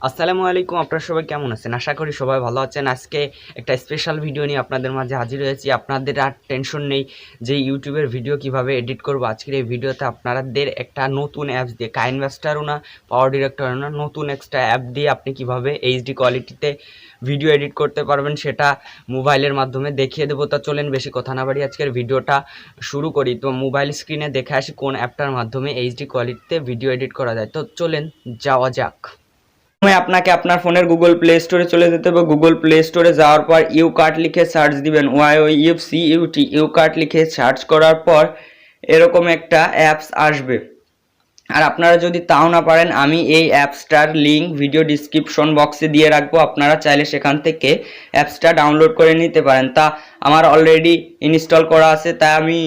আসসালামু আলাইকুম। আপনারা সবাই কেমন আছেন? আশা করি সবাই ভালো আছেন। আজকে একটা স্পেশাল ভিডিও নিয়ে আপনাদের মাঝে হাজির হয়েছি। আপনাদের আর টেনশন নেই যে ইউটিউবের ভিডিও কিভাবে এডিট করব। আজকের এই ভিডিওতে আপনাদের একটা নতুন অ্যাপস দিয়ে, কাইনভাস্টারও না, পাওয়ার ডিরেক্টরও না, নতুন একটা অ্যাপ দিয়ে আপনি কিভাবে এইচডি কোয়ালিটিতে ভিডিও এডিট করতে পারবেন সেটা মোবাইলের মাধ্যমে দেখিয়ে দেবো। তা চলেন বেশি কথা না বাড়ি আজকের ভিডিওটা শুরু করি। তো মোবাইল স্ক্রিনে দেখে আসি কোন অ্যাপটার মাধ্যমে এইচডি কোয়ালিটিতে ভিডিও এডিট করা যায়। তো চলেন যাওয়া যাক। আপনাকে আপনার ফোনের গুগল প্লে স্টোরে চলে যেতে হবে। গুগল প্লে স্টোরে যাওয়ার পর YouCut লিখে সার্চ দিবেন, YOUCUT। YouCut লিখে সার্চ করার পর এরকম একটা অ্যাপস আসবে। আর আপনারা যদি তাও না পারেন, আমি এই অ্যাপসটার লিঙ্ক ভিডিও ডিসক্রিপশন বক্সে দিয়ে রাখবো। আপনারা চাইলে সেখান থেকে অ্যাপসটা ডাউনলোড করে নিতে পারেন। তা আমার অলরেডি ইনস্টল করা আছে, তাই আমি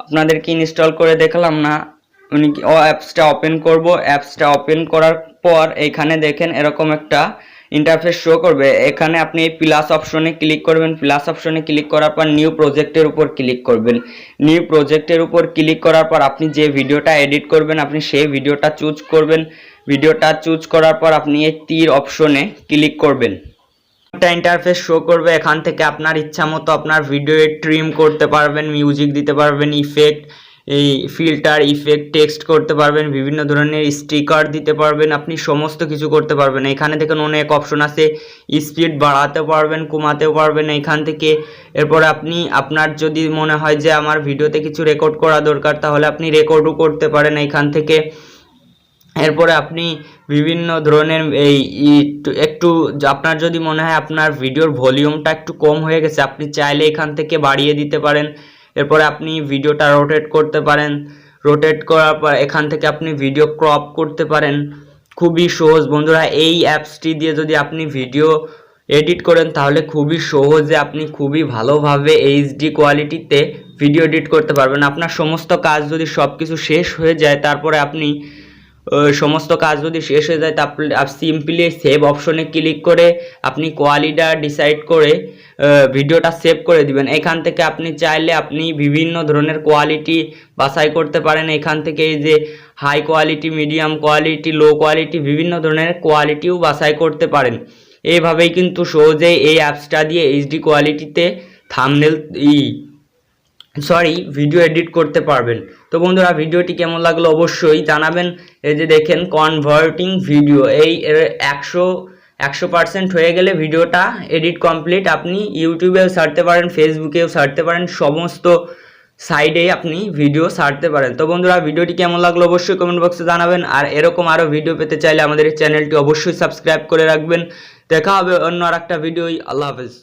আপনাদেরকে ইনস্টল করে দেখলাম না। অ্যাপসটা ওপেন করব। অ্যাপসটা ওপেন করার পর এখানে দেখেন এরকম একটা ইন্টারফেস শো করবে। এখানে আপনি এই প্লাস অপশনে ক্লিক করবেন। প্লাস অপশনে ক্লিক করার পর নিউ প্রজেক্টের উপর ক্লিক করবেন। নিউ প্রজেক্টের উপর ক্লিক করার পর আপনি যে ভিডিওটা এডিট করবেন আপনি সেই ভিডিওটা চুজ করবেন। ভিডিওটা চুজ করার পর আপনি এই তীর অপশনে ক্লিক করবেন। একটা ইন্টারফেস শো করবে। এখান থেকে আপনার ইচ্ছা মতো আপনার ভিডিও ট্রিম করতে পারবেন, মিউজিক দিতে পারবেন, ইফেক্ট, এই ফিল্টার, ইফেক্ট, টেক্সট করতে পারবেন, বিভিন্ন ধরনের স্টিকার দিতে পারবেন, আপনি সমস্ত কিছু করতে পারবেন। এখানে দেখুন অনেক অপশন আছে, স্পিড বাড়াতে পারবেন, কমাতেও পারবেন এখান থেকে। এরপরে আপনি আপনার যদি মনে হয় যে আমার ভিডিওতে কিছু রেকর্ড করা দরকার তাহলে আপনি রেকর্ডও করতে পারেন এখান থেকে। এরপরে আপনি বিভিন্ন ধরনের এই একটু আপনার যদি মনে হয় আপনার ভিডিওর ভলিউমটা একটু কম হয়ে গেছে আপনি চাইলে এখান থেকে বাড়িয়ে দিতে পারেন। এরপরে আপনি ভিডিওটা রোটেট করতে পারেন। রোটেট করার পর এখান থেকে আপনি ভিডিও ক্রপ করতে পারেন। খুবই সহজ বন্ধুরা। এই অ্যাপসটি দিয়ে যদি আপনি ভিডিও এডিট করেন তাহলে খুবই সহজে আপনি খুবই ভালোভাবে এইচডি কোয়ালিটিতে ভিডিও এডিট করতে পারবেন। আপনার সমস্ত কাজ যদি সব কিছু শেষ হয়ে যায়, তারপরে আপনি সমস্ত কাজ যদি শেষ হয়ে যায় তা সিম্পলি সেভ অপশনে ক্লিক করে আপনি কোয়ালিটিটা ডিসাইড করে ভিডিওটা সেভ করে দিবেন। এখান থেকে আপনি চাইলে আপনি বিভিন্ন ধরনের কোয়ালিটি বাছাই করতে পারেন। এখান থেকে এই যে high quality, medium quality, low quality, বিভিন্ন ধরনের কোয়ালিটিও বাছাই করতে পারেন। এইভাবেই কিন্তু সহজেই এই অ্যাপসটা দিয়ে এইচডি কোয়ালিটিতে থাম্বনেল ভিডিও এডিট করতে পারবেন। তো বন্ধুরা ভিডিওটি কেমন লাগলো অবশ্যই জানাবেন। এই যে দেখেন কনভার্টিং ভিডিও, এই 100% হয়ে গেলে ভিডিওটা এডিট কমপ্লিট। আপনি ইউটিউবেও ছাড়তে পারেন, ফেসবুকেও ছাড়তে পারেন, সমস্ত সাইডেই আপনি ভিডিও ছাড়তে পারেন। তো বন্ধুরা ভিডিওটি কেমন লাগলো অবশ্যই কমেন্ট বক্সে জানাবেন। আর এরকম আরও ভিডিও পেতে চাইলে আমাদের এই চ্যানেলটি অবশ্যই সাবস্ক্রাইব করে রাখবেন। দেখা হবে অন্য আর একটা ভিডিওই। আল্লাহ হাফেজ।